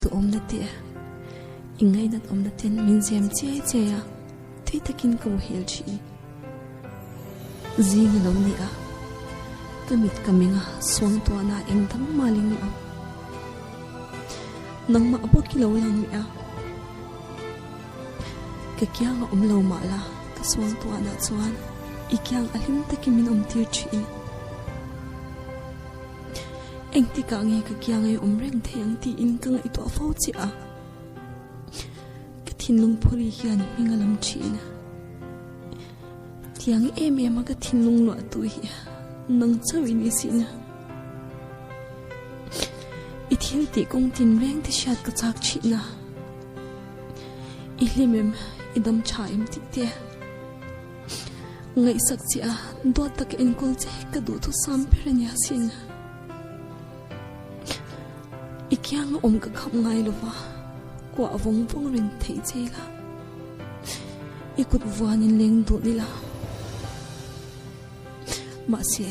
tu om na te ingai nat om na ten min zem che ya thui takin ko hel chi zing lom ni a kamit kaminga swang to na engdam maling a nang ma abo kilo lang ni a ka kya nga lo ma la ka swang to na chuan ikyang alim takimin tir chi engti ka nge ka kya ngai reng theng ti in ka ngai to fau chi a ka thinlung phori hian mingalam china tiang em ka thinlung lo tu hi nang chawi ni sina i thil ti kong tin reng ti shat ka chak china i limem idam chaim ti te ngai sak chi a do tak en kol che ka du thu sam peranya sina ikyang ka kham ngai lova kwa vong rin thei chela ikut vanin leng du nila ma se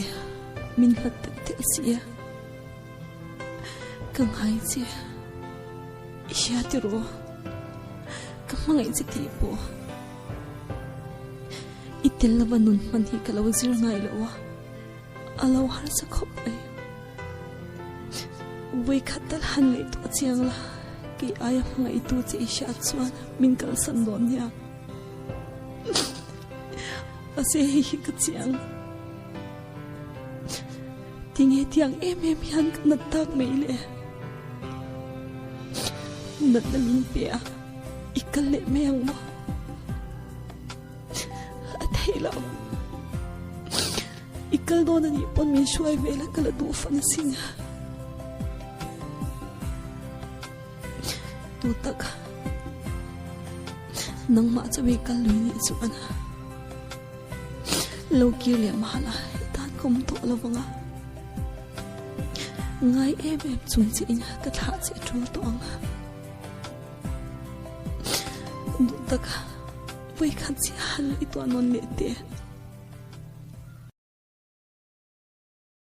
min hat te sia kang hai che isha ti ro kamangai che ti po itel lava nun man hi kalaw zir ngai lawa alaw har sa khop ai we khatal han le to chiang la ki aya ngai tu che isha chuan min kal san don ya ase hi ka chiang tinge tiang em yan na tak mai le na min pe a ikal le me ang mo athela ikal do na ni pon min shuai vela kala du fan singa tu tak nang ma chawi kal lui ni chuan lo kir le mala tan kom to lawanga ngai em chung chi in ka tha che thul to anga du tak voi khan chi hal i to non le te